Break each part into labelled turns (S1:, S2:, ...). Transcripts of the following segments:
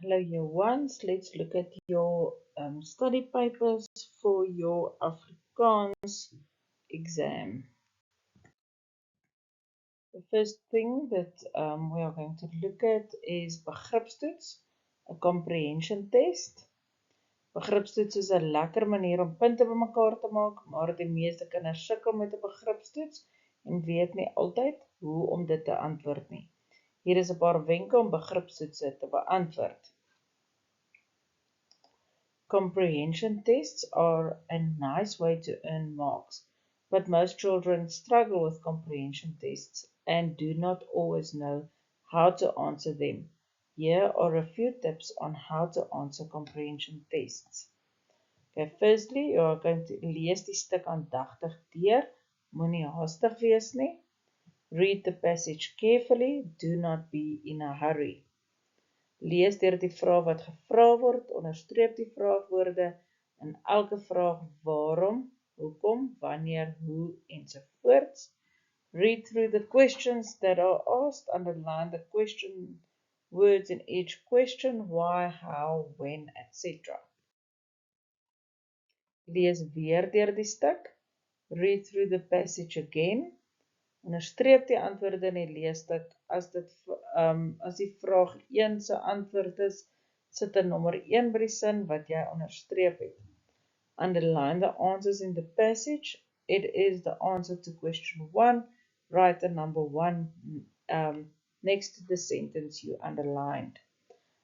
S1: Hello year ones, let's look at your study papers for your Afrikaans exam. The first thing that we are going to look at is begripstoets, a comprehension test. Begripstoets is 'n lekker manier om punte bymekaar te maak, maar die meeste kinders sukkel met 'n begripstoets en weet nie altyd hoe om dit te antwoord nie. Hier is 'n paar wenke om begripstoetse te beantwoord. Comprehension tests are a nice way to earn marks, but most children struggle with comprehension tests and do not always know how to answer them. Here are a few tips on how to answer comprehension tests. Okay, firstly, you are going to lees die stuk aandagtig deur, moenie haastig wees nie. Read the passage carefully, do not be in a hurry. Lees deur die vraag wat gevra word, onderstreep die vraagwoorde in elke vraag waarom, hoekom, wanneer, hoe ensovoorts. Read through the questions that are asked, underline the question words in each question, why, how, when, etc. Lees weer deur die stuk. Read through the passage again. Onderstreep die antwoorde in die leesstuk. As die vraag 1 se antwoord is, sit 'n nommer 1 by die sin wat jy onderstreep het. Underline the answers in the passage. It is the answer to question 1. Write the number 1 next to the sentence you underlined.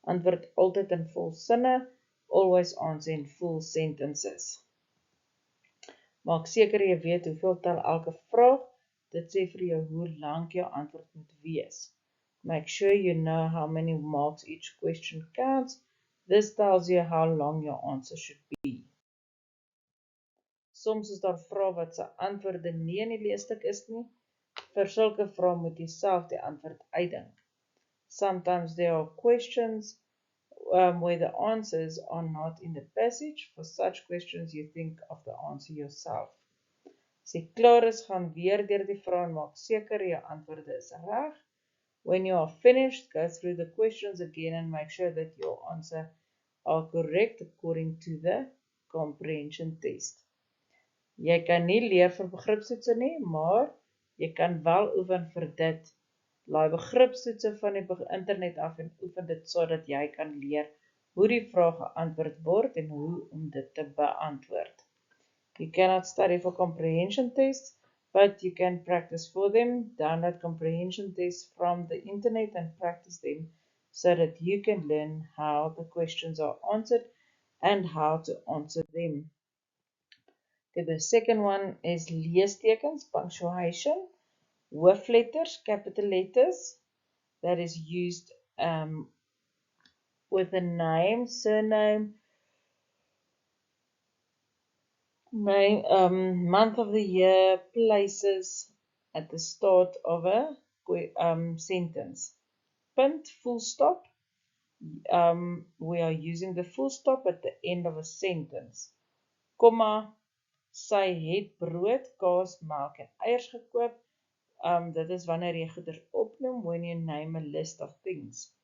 S1: Antwoord altyd in vol sinne. Always answer in full sentences. Maak seker jy weet hoeveel tel elke vraag. Dit sê vir jou hoe lank jou antwoord moet wees. Make sure you know how many marks each question counts. This tells you how long your answer should be. Soms is daar vrae wat se antwoorde nie in die leesstuk is nie. Vir sulke vrae moet jy self die antwoord uitdink. Sometimes there are questions where the answers are not in the passage. For such questions you think of the answer yourself. As jy klaar is, gaan weer deur die vrae en maak seker jou antwoorde is reg. When you are finished, go through the questions again and make sure that your answer are correct according to the comprehension test. Jy kan nie leer vir begripstoetse nie, maar jy kan wel oefen vir dit. Laai begripstoetse van die internet af en oefen dit sodat jy kan leer hoe die vrae geantwoord word en hoe om dit te beantwoord. You cannot study for comprehension tests, but you can practice for them. Download comprehension tests from the internet and practice them so that you can learn how the questions are answered and how to answer them. Okay, the second one is leestekens, punctuation, hoofletters, capital letters, that is used with a name, surname, month of the year, places at the start of a sentence. Punt, full stop. We are using the full stop at the end of a sentence. Komma, sy het brood, kaas, melk en eiers gekoop. Dit is wanneer jy goeders opnoem, when you name a list of things.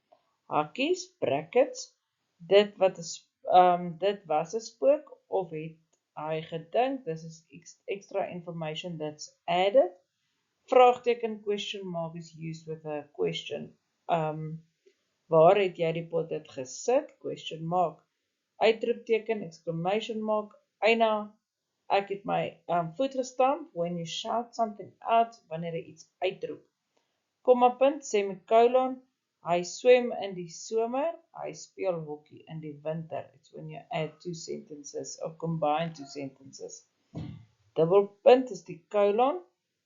S1: Hakkies, brackets, dit was 'n spook of het hy gedink, this is extra information that's added. Vraagteken, question mark is used with a question. Waar het jy die potlood gesit? Question mark. Uitroepteken, exclamation mark. Eina, ek het my voet gestamp. When you shout something out, wanneer jy iets uitroep. Kommapunt, semicolon. Hy swem in die somer, hy speel hokkie in die winter. It's when you add two sentences or combine two sentences. Dubbelpunt is die colon.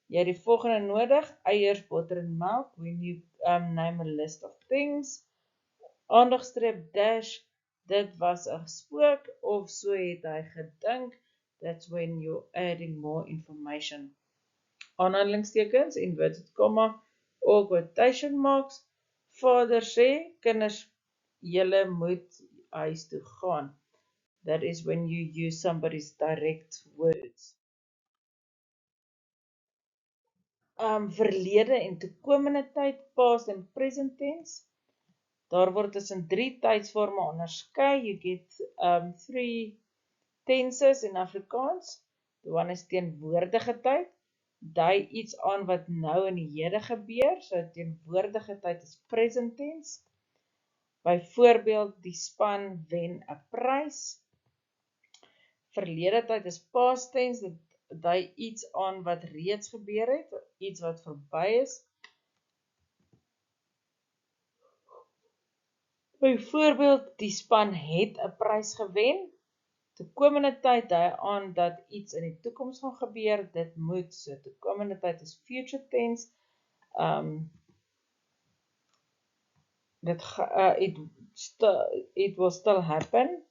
S1: Jy het die volgende nodig, eiers, botter en melk. When you name a list of things. Aandagstreep dash, dit was 'n spook of so het hy gedink. That's when you're adding more information. Aanhalingstekens, inverted comma, or quotation marks. Vader sê, kinders, julle moet huis toe gaan. That is when you use somebody's direct words. Verlede en toekomende tyd, past and present tense. Daar word tussen 3 tydsvorme onderskei. You get 3 tenses in Afrikaans. Die one is teenwoordige tyd. Dui iets aan wat nou in die hede gebeur. So teenwoordige tyd is present tense. Byvoorbeeld, die span wen 'n prys. Verlede tyd is past tense. Dit dui iets aan wat reeds gebeur het, iets wat verby is. Byvoorbeeld, die span het 'n prys gewen. Toekomende tyd dui aan dat iets in die toekoms gaan gebeur, dit moet. So toekomende tyd is future tense. It will still happen.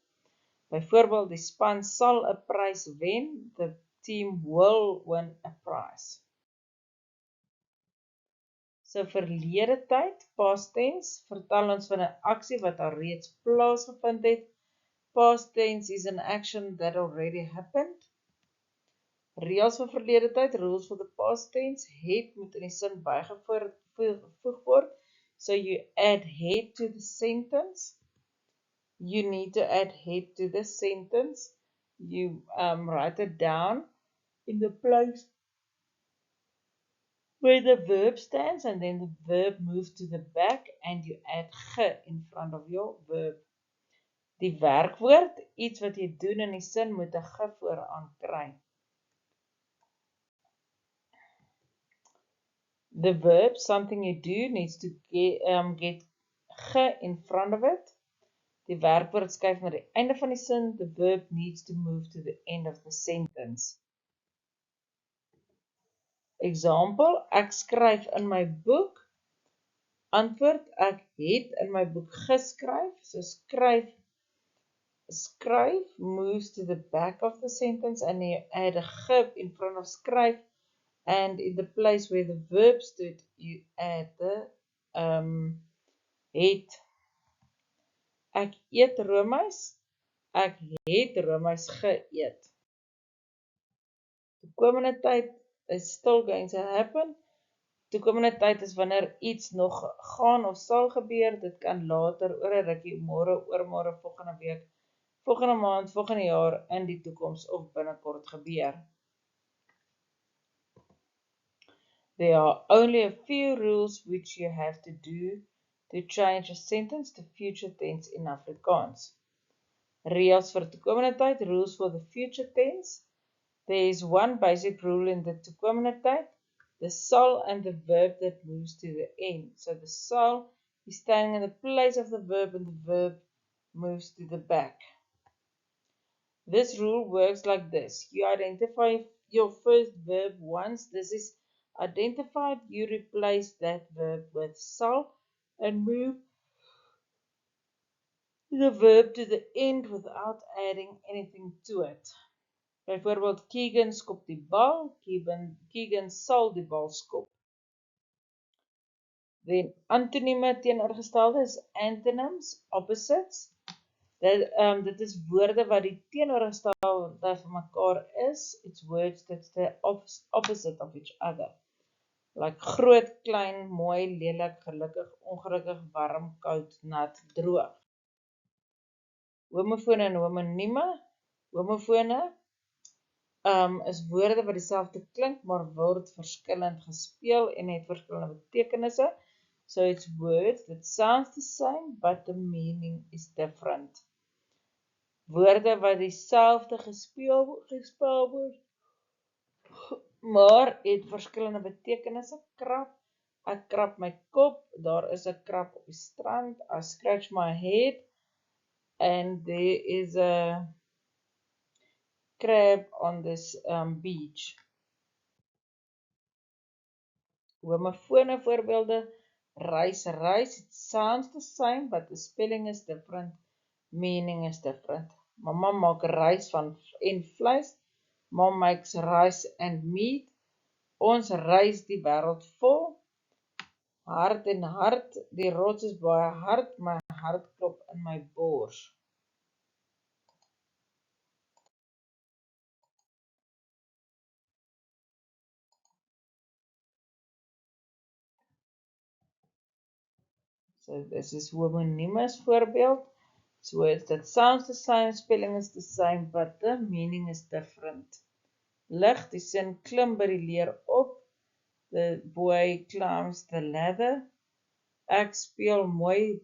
S1: Byvoorbeeld, die span sal 'n prys wen. The team will win a prize. So verlede tyd, past tense, vertel ons van 'n aksie wat al reeds plaasgevind het. Past tense is an action that already happened. Reëls vir verlede tyd, rules for the past tense, het moet in die sin bygevoeg word. So you add had to the sentence. You need to add had to the sentence. You write it down in the place where the verb stands, and then the verb moves to the back and you add ge in front of your verb. Die werkwoord, iets wat jy doen in die sin, moet 'n ge vooraan kry. The verb, something you do, needs to get ge in front of it. Die werkwoord skuif na die einde van die sin. The verb needs to move to the end of the sentence. Example, ek skryf in my boek. Antwoord, ek het in my boek geskryf. So skryf moves to the back of the sentence and you add a ge in front of skryf, and in the place where the verb stood, you add the het. Ek eet roomys. Ek het roomys geëet. Toekomende tyd is still going to happen. Toekomende tyd is wanneer iets nog gaan of sal gebeur. Dit kan later, oor 'n rukkie, môre, oormôre, volgende week, volgende maand, volgende jaar, in die toekoms of binnekort gebeur. There are only a few rules which you have to do to change a sentence to future tense in Afrikaans. Reëls vir toekomende tyd, rules for the future tense. There is one basic rule in the toekomende tyd, the sal and the verb that moves to the end. So the sal is standing in the place of the verb and the verb moves to the back. This rule works like this. You identify your first verb once this is identified, you replace that verb with sal and move the verb to the end without adding anything to it. Byvoorbeeld, Keegan skop die bal, Keegan sal die bal skop. Then antonieme teenoorgestelde is antonyms, opposites. Dit is woorde wat die teenoorgestelde van mekaar is. It's words that's the opposite of each other. Like groot, klein, mooi, lelik, gelukkig, ongelukkig, warm, koud, nat, droog. Homofone en homonieme. Homofone is woorde wat dieselfde klink, maar word verskillend gespeel en het verskillende betekenisse. So it's words that sounds the same, but the meaning is different. Woorde wat dieselfde gespeel word, maar het verskillende betekenisse. Krap, ek krap my kop, daar is 'n krap op die strand. I scratch my head, and there is a crab on this beach. Homofone voorbeelde, reis, it sounds the same, but the spelling is different, meaning is different. Mama maak reis en vleis, Mom makes rice and meat, ons reis die wêreld vol, hart en hart, die rots is baie hard, my hart klop in my bors. So this is homonymous voorbeeld. It's words that sounds the same, spelling is the same, but the meaning is different. Lig, die sin klim by die leer op. The boy climbs the ladder. Ek speel mooi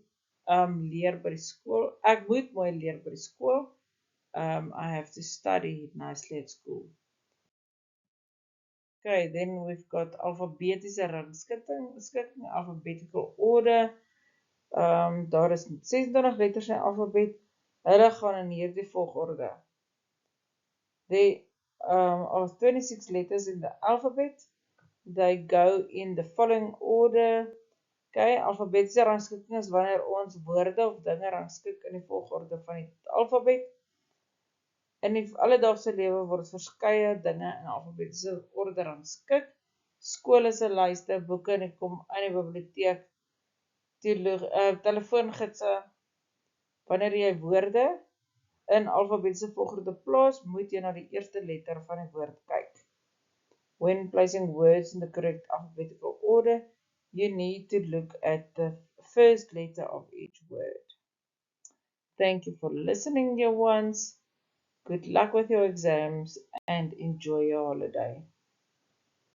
S1: leer by die skool. Ek moet mooi leer by die skool. I have to study nicely at school. Okay, then we've got alfabetiese rangskikking, alphabetical order. Daar is 26 letters in alfabet. Hulle gaan in hierdie volgorde. There are 26 letters in the alphabet. They go in the following order. Okay, alfabetiese rangskikking is wanneer ons woorde of dinge rangskik in die volgorde van die alfabet. In die alledaagse lewe word verskeie dinge in alfabetiese orde rangskik. Skool is 'n lyste, boeke en kom in die biblioteek, telefoongidse. Wanneer jy woorde in alfabetiese volgorde plaas, moet jy na die eerste letter van die woord kyk. When placing words in the correct alphabetical order, you need to look at the first letter of each word. Thank you for listening, dear ones. Good luck with your exams and enjoy your holiday.